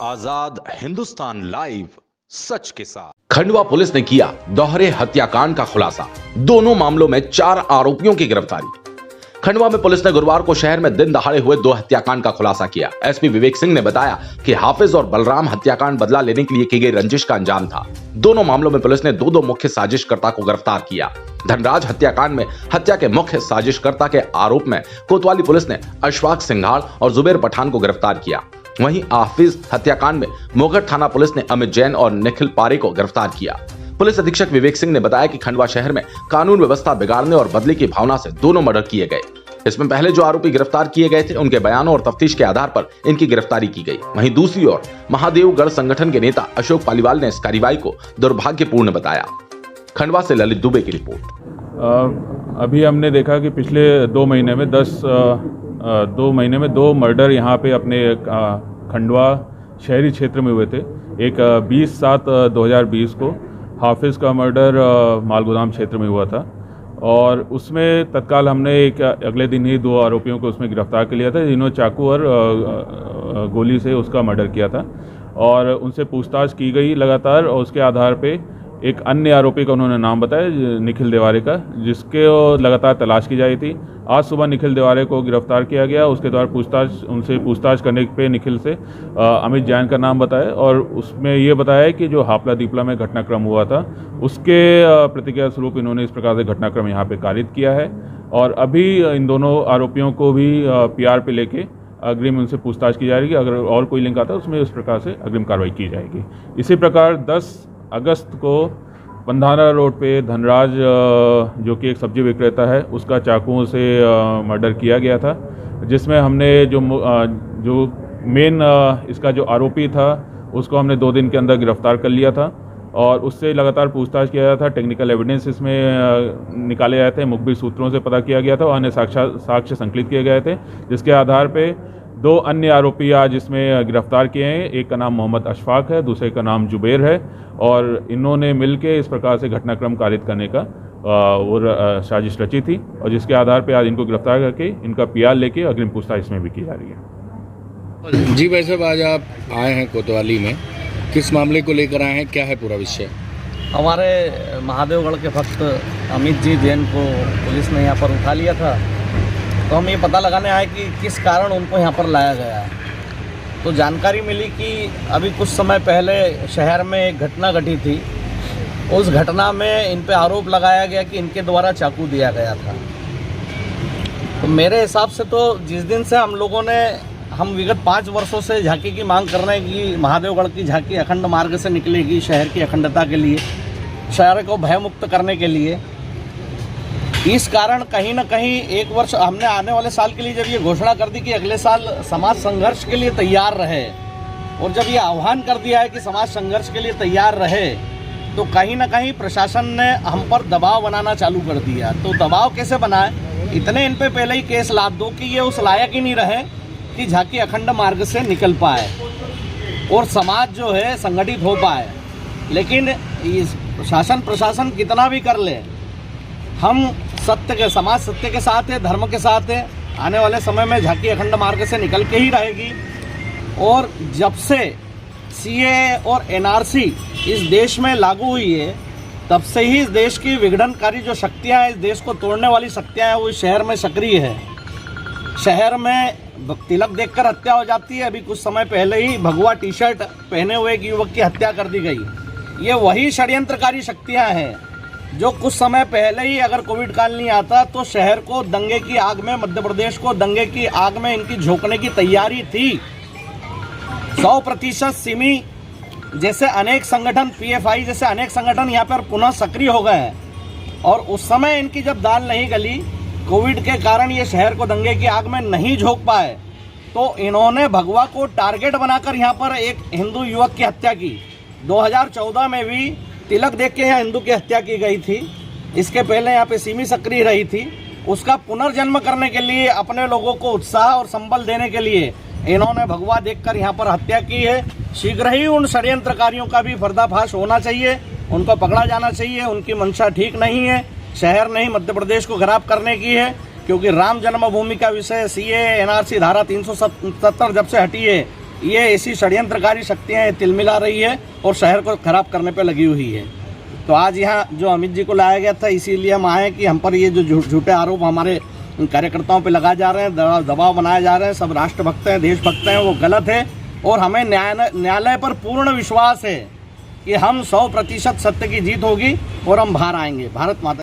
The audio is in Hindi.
आजाद हिंदुस्तान लाइव, सच के साथ। खंडवा पुलिस ने किया दोहरे हत्याकांड का खुलासा। दोनों मामलों में 4 आरोपियों की गिरफ्तारी। खंडवा में पुलिस ने गुरुवार को शहर में दिन दहाड़े हुए 2 हत्याकांड का खुलासा किया। एसपी विवेक सिंह ने बताया कि हाफिज और बलराम हत्याकांड बदला लेने के लिए की गई रंजिश का अंजाम था। दोनों मामलों में पुलिस ने 2 मुख्य साजिशकर्ता को गिरफ्तार किया। धनराज हत्याकांड में हत्या के मुख्य साजिशकर्ता के आरोप में कोतवाली पुलिस ने अशफाक सिंघाड़ और जुबेर पठान को गिरफ्तार किया। वहीं हाफिज हत्याकांड में मोगढ़ थाना पुलिस ने अमित जैन और निखिल पारे को गिरफ्तार किया। पुलिस अधीक्षक विवेक सिंह ने बताया कि खंडवा शहर में कानून व्यवस्था बिगाड़ने और बदले की भावना से दोनों मर्डर किए गए। इसमें पहले जो आरोपी गिरफ्तार किए गए थे उनके बयानों और तफ्तीश के आधार पर इनकी गिरफ्तारी की गई। वहीं दूसरी ओर महादेवगढ़ संगठन के नेता अशोक पालीवाल ने इस कार्रवाई को दुर्भाग्यपूर्ण बताया। खंडवा से ललित दुबे की रिपोर्ट। अभी हमने देखा कि पिछले 2 महीने में 2 मर्डर यहाँ पे अपने खंडवा शहरी क्षेत्र में हुए थे। एक 20/7/2020 को हाफिज का मर्डर मालगोदाम क्षेत्र में हुआ था और उसमें तत्काल हमने एक अगले दिन ही 2 आरोपियों को उसमें गिरफ्तार कर लिया था, जिन्होंने चाकू और गोली से उसका मर्डर किया था और उनसे पूछताछ की गई लगातार। और उसके आधार पे एक अन्य आरोपी का उन्होंने नाम बताया, निखिल देवारे का, जिसके लगातार तलाश की जा रही थी। आज सुबह निखिल देवारे को गिरफ्तार किया गया। उसके द्वारा उनसे पूछताछ करने पे निखिल से अमित जैन का नाम बताया और उसमें ये बताया कि जो हापला दीपला में घटनाक्रम हुआ था उसके प्रतिक्रिया स्वरूप इन्होंने इस प्रकार से घटनाक्रम यहाँ पे कारित किया है। और अभी इन दोनों आरोपियों को भी PR पे लेके अग्रिम उनसे पूछताछ की जाएगी। अगर और कोई लिंक आता है उसमें उस प्रकार से अग्रिम कार्रवाई की जाएगी। इसी प्रकार 10 अगस्त को पंधारा रोड पे धनराज जो कि एक सब्जी विक्रेता है, उसका चाकुओं से मर्डर किया गया था, जिसमें हमने जो मेन इसका जो आरोपी था उसको हमने 2 दिन के अंदर गिरफ्तार कर लिया था और उससे लगातार पूछताछ किया गया था। टेक्निकल एविडेंस इसमें निकाले गए थे, मुखबिर सूत्रों से पता किया गया था और अन्य साक्ष्य संकलित किए गए थे, जिसके आधार पे 2 अन्य आरोपी आज इसमें गिरफ्तार किए हैं। एक का नाम मोहम्मद अशफाक है, दूसरे का नाम जुबेर है और इन्होंने मिलके इस प्रकार से घटनाक्रम कारित करने का और साजिश रची थी और जिसके आधार पे आज इनको गिरफ्तार करके इनका PR लेके अग्रिम पूछताछ इसमें भी की जा रही है। जी भाई साहब, आज आप आए हैं कोतवाली में, किस मामले को लेकर आए हैं, क्या है पूरा विषय? हमारे महादेवगढ़ के भक्त अमित जी जैन को पुलिस ने यहाँ पर उठा लिया था, तो हम ये पता लगाने आए कि किस कारण उनको यहाँ पर लाया गया। तो जानकारी मिली कि अभी कुछ समय पहले शहर में एक घटना घटी थी। उस घटना में इन पे आरोप लगाया गया कि इनके द्वारा चाकू दिया गया था। तो मेरे हिसाब से तो जिस दिन से हम विगत 5 वर्षों से झांकी की मांग कर रहे हैं कि महादेवगढ़ की झांकी अखंड मार्ग से निकलेगी शहर की अखंडता के लिए, शहर को भयमुक्त करने के लिए। इस कारण कहीं ना कहीं 1 वर्ष हमने आने वाले साल के लिए जब ये घोषणा कर दी कि अगले साल समाज संघर्ष के लिए तैयार रहे और जब ये आह्वान कर दिया है कि समाज संघर्ष के लिए तैयार रहे, तो कहीं ना कहीं प्रशासन ने हम पर दबाव बनाना चालू कर दिया। तो दबाव कैसे बनाए? इतने इन पे पहले ही केस लाद दो कि ये उस लायक ही नहीं रहे कि झांकी अखंड मार्ग से निकल पाए और समाज जो है संगठित हो पाए। लेकिन इस प्रशासन कितना भी कर ले, हम समाज सत्य के साथ है, धर्म के साथ है। आने वाले समय में झांकी अखंड मार्ग से निकल के ही रहेगी। और जब से CAA और NRC इस देश में लागू हुई है, तब से ही इस देश की विघटनकारी जो शक्तियां हैं, इस देश को तोड़ने वाली शक्तियां हैं, वो इस शहर में सक्रिय है। शहर में तिलक देखकर हत्या हो जाती है। अभी कुछ समय पहले ही भगवा T-शर्ट पहने हुए एक युवक की हत्या कर दी गई। ये वही षड्यंत्रकारी शक्तियां हैं जो कुछ समय पहले ही, अगर कोविड काल नहीं आता तो शहर को दंगे की आग में, मध्य प्रदेश को दंगे की आग में इनकी झोंकने की तैयारी थी। 100% सिमी जैसे अनेक संगठन, PFI जैसे अनेक संगठन यहाँ पर पुनः सक्रिय हो गए हैं और उस समय इनकी जब दाल नहीं गली, कोविड के कारण ये शहर को दंगे की आग में नहीं झोंक पाए, तो इन्होंने भगवा को टारगेट बनाकर यहाँ पर एक हिंदू युवक की हत्या की। 2014 में भी तिलक देख के यहाँ हिंदू की हत्या की गई थी। इसके पहले यहाँ पे सिमी सक्रिय रही थी। उसका पुनर्जन्म करने के लिए, अपने लोगों को उत्साह और संबल देने के लिए इन्होंने भगवा देखकर यहाँ पर हत्या की है। शीघ्र ही उन षड्यंत्रकारियों का भी पर्दाफाश होना चाहिए, उनको पकड़ा जाना चाहिए। उनकी मंशा ठीक नहीं है, शहर नहीं मध्य प्रदेश को खराब करने की है, क्योंकि राम जन्मभूमि का विषय CAA NRC धारा 370 जब से हटी है, ये ऐसी षड्यंत्रकारी शक्तियाँ तिलमिला रही है और शहर को खराब करने पे लगी हुई है। तो आज यहाँ जो अमित जी को लाया गया था, इसीलिए हम आए कि हम पर ये जो झूठे आरोप हमारे कार्यकर्ताओं पे लगाए जा रहे हैं, दबाव बनाए जा रहे हैं, सब राष्ट्रभक्त हैं, देशभक्त हैं, वो गलत है। और हमें न्यायालय पर पूर्ण विश्वास है कि हम 100% सत्य की जीत होगी और हम बाहर आएंगे। भारत माता